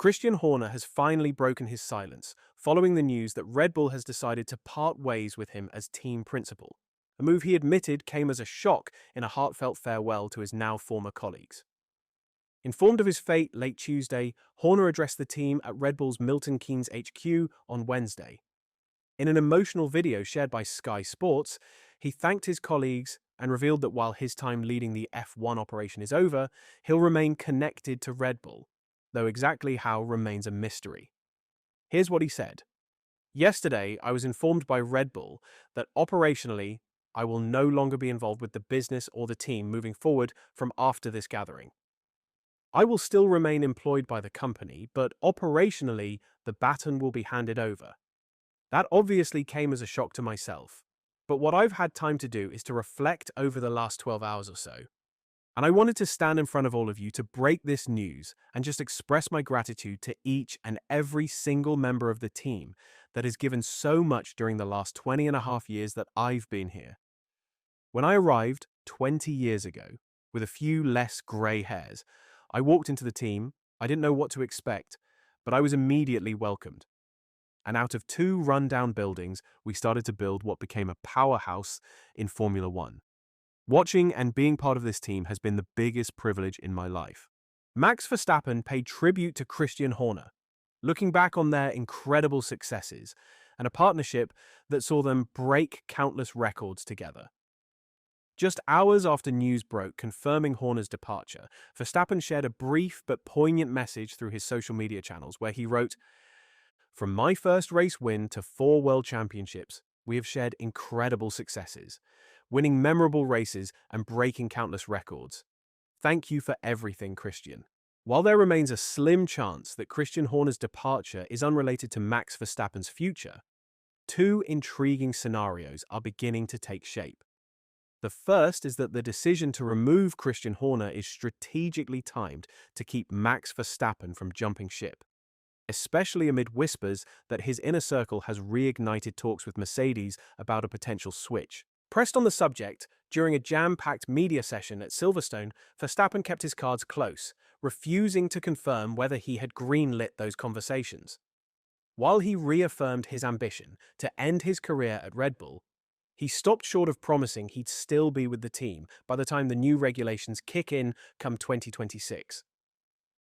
Christian Horner has finally broken his silence, following the news that Red Bull has decided to part ways with him as team principal. A move he admitted came as a shock in a heartfelt farewell to his now former colleagues. Informed of his fate late Tuesday, Horner addressed the team at Red Bull's Milton Keynes HQ on Wednesday. In an emotional video shared by Sky Sports, he thanked his colleagues and revealed that while his time leading the F1 operation is over, he'll remain connected to Red Bull, though exactly how remains a mystery. Here's what he said. Yesterday, I was informed by Red Bull that operationally, I will no longer be involved with the business or the team moving forward from after this gathering. I will still remain employed by the company, but operationally, the baton will be handed over. That obviously came as a shock to myself, but what I've had time to do is to reflect over the last 12 hours or so. And I wanted to stand in front of all of you to break this news and just express my gratitude to each and every single member of the team that has given so much during the last 20 and a half years that I've been here. When I arrived 20 years ago, with a few less grey hairs, I walked into the team. I didn't know what to expect, but I was immediately welcomed. And out of two rundown buildings, we started to build what became a powerhouse in Formula One. Watching and being part of this team has been the biggest privilege in my life. Max Verstappen paid tribute to Christian Horner, looking back on their incredible successes and a partnership that saw them break countless records together. Just hours after news broke confirming Horner's departure, Verstappen shared a brief but poignant message through his social media channels where he wrote, "From my first race win to 4 world championships, we have shared incredible successes, winning memorable races and breaking countless records. Thank you for everything, Christian." While there remains a slim chance that Christian Horner's departure is unrelated to Max Verstappen's future, two intriguing scenarios are beginning to take shape. The first is that the decision to remove Christian Horner is strategically timed to keep Max Verstappen from jumping ship, especially amid whispers that his inner circle has reignited talks with Mercedes about a potential switch. Pressed on the subject, during a jam-packed media session at Silverstone, Verstappen kept his cards close, refusing to confirm whether he had greenlit those conversations. While he reaffirmed his ambition to end his career at Red Bull, he stopped short of promising he'd still be with the team by the time the new regulations kick in come 2026.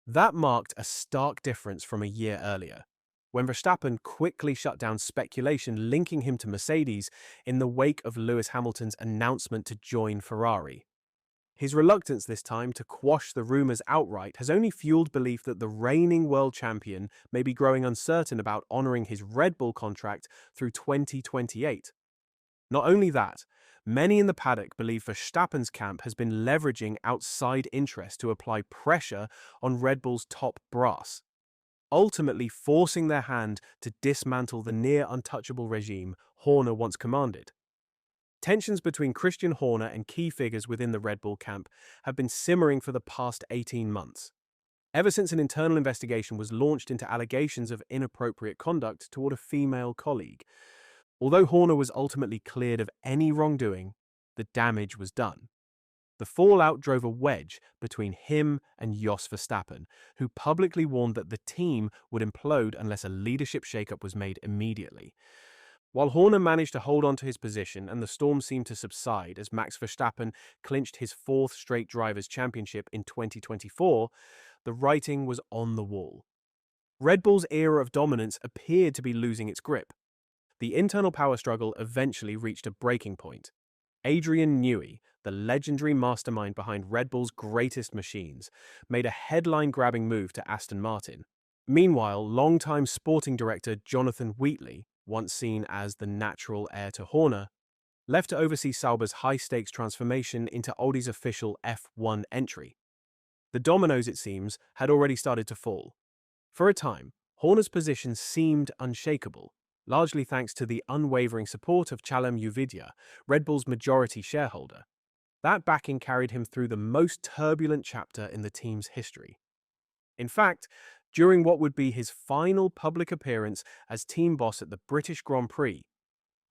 That marked a stark difference from a year earlier, when Verstappen quickly shut down speculation linking him to Mercedes in the wake of Lewis Hamilton's announcement to join Ferrari. His reluctance this time to quash the rumours outright has only fueled belief that the reigning world champion may be growing uncertain about honouring his Red Bull contract through 2028. Not only that, many in the paddock believe Verstappen's camp has been leveraging outside interest to apply pressure on Red Bull's top brass, ultimately forcing their hand to dismantle the near-untouchable regime Horner once commanded. Tensions between Christian Horner and key figures within the Red Bull camp have been simmering for the past 18 months, ever since an internal investigation was launched into allegations of inappropriate conduct toward a female colleague. Although Horner was ultimately cleared of any wrongdoing, the damage was done. The fallout drove a wedge between him and Jos Verstappen, who publicly warned that the team would implode unless a leadership shakeup was made immediately. While Horner managed to hold on to his position and the storm seemed to subside as Max Verstappen clinched his 4th straight Drivers' Championship in 2024, the writing was on the wall. Red Bull's era of dominance appeared to be losing its grip. The internal power struggle eventually reached a breaking point. Adrian Newey, the legendary mastermind behind Red Bull's greatest machines, made a headline-grabbing move to Aston Martin. Meanwhile, longtime sporting director Jonathan Wheatley, once seen as the natural heir to Horner, left to oversee Sauber's high-stakes transformation into Audi's official F1 entry. The dominoes, it seems, had already started to fall. For a time, Horner's position seemed unshakable, largely thanks to the unwavering support of Chalem Uvidya, Red Bull's majority shareholder. That backing carried him through the most turbulent chapter in the team's history. In fact, during what would be his final public appearance as team boss at the British Grand Prix,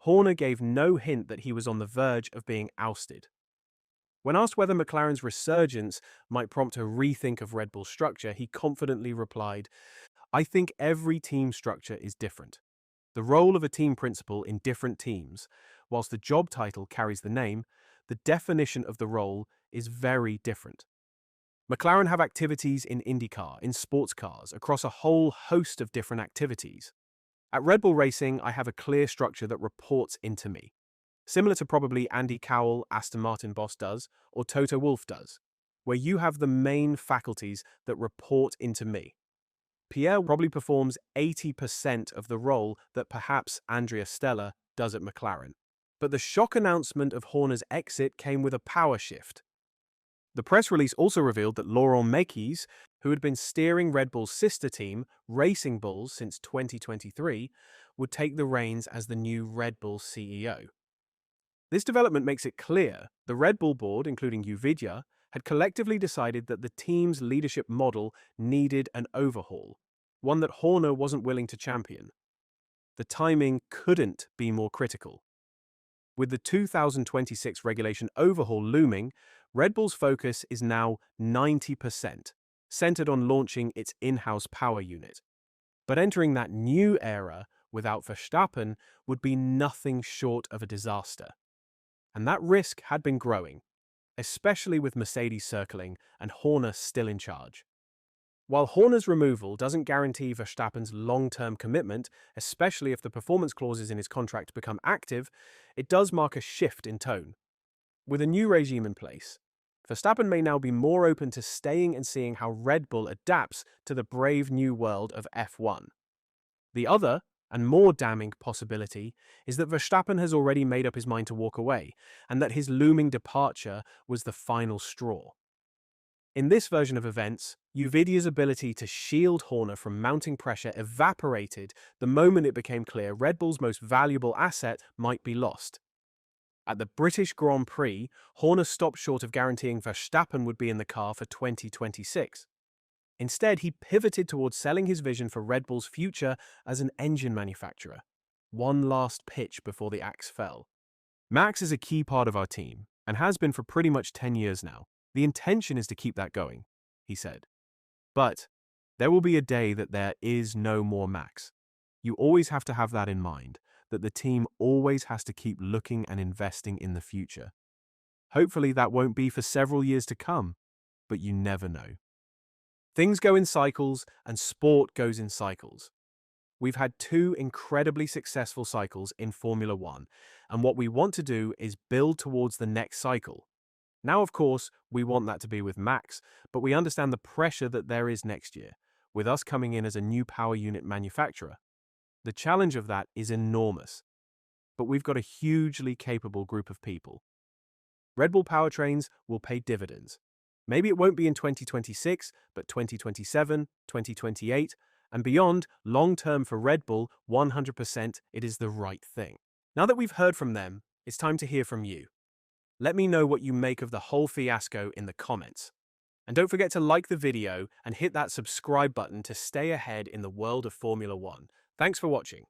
Horner gave no hint that he was on the verge of being ousted. When asked whether McLaren's resurgence might prompt a rethink of Red Bull's structure, he confidently replied, I think every team structure is different. The role of a team principal in different teams, whilst the job title carries the name, the definition of the role is very different. McLaren have activities in IndyCar, in sports cars, across a whole host of different activities. At Red Bull Racing, I have a clear structure that reports into me, similar to probably Andy Cowell, Aston Martin boss does, or Toto Wolff does, where you have the main faculties that report into me. Pierre probably performs 80% of the role that perhaps Andrea Stella does at McLaren. But the shock announcement of Horner's exit came with a power shift. The press release also revealed that Laurent Mekies, who had been steering Red Bull's sister team, Racing Bulls, since 2023, would take the reins as the new Red Bull CEO. This development makes it clear the Red Bull board, including Uvidya, had collectively decided that the team's leadership model needed an overhaul, one that Horner wasn't willing to champion. The timing couldn't be more critical. With the 2026 regulation overhaul looming, Red Bull's focus is now 90%, centered on launching its in-house power unit. But entering that new era without Verstappen would be nothing short of a disaster. And that risk had been growing, especially with Mercedes circling and Horner still in charge. While Horner's removal doesn't guarantee Verstappen's long-term commitment, especially if the performance clauses in his contract become active, it does mark a shift in tone. With a new regime in place, Verstappen may now be more open to staying and seeing how Red Bull adapts to the brave new world of F1. The other, and more damning possibility, is that Verstappen has already made up his mind to walk away, and that his looming departure was the final straw. In this version of events, Uvidya's ability to shield Horner from mounting pressure evaporated the moment it became clear Red Bull's most valuable asset might be lost. At the British Grand Prix, Horner stopped short of guaranteeing Verstappen would be in the car for 2026. Instead, he pivoted towards selling his vision for Red Bull's future as an engine manufacturer. One last pitch before the axe fell. Max is a key part of our team, and has been for pretty much 10 years now. The intention is to keep that going, he said. But there will be a day that there is no more Max. You always have to have that in mind, that the team always has to keep looking and investing in the future. Hopefully that won't be for several years to come, but you never know. Things go in cycles, and sport goes in cycles. We've had two incredibly successful cycles in Formula One, and what we want to do is build towards the next cycle. Now, of course, we want that to be with Max, but we understand the pressure that there is next year, with us coming in as a new power unit manufacturer. The challenge of that is enormous, but we've got a hugely capable group of people. Red Bull powertrains will pay dividends. Maybe it won't be in 2026, but 2027, 2028, and beyond, long-term for Red Bull, 100% it is the right thing. Now that we've heard from them, it's time to hear from you. Let me know what you make of the whole fiasco in the comments. And don't forget to like the video and hit that subscribe button to stay ahead in the world of Formula One. Thanks for watching.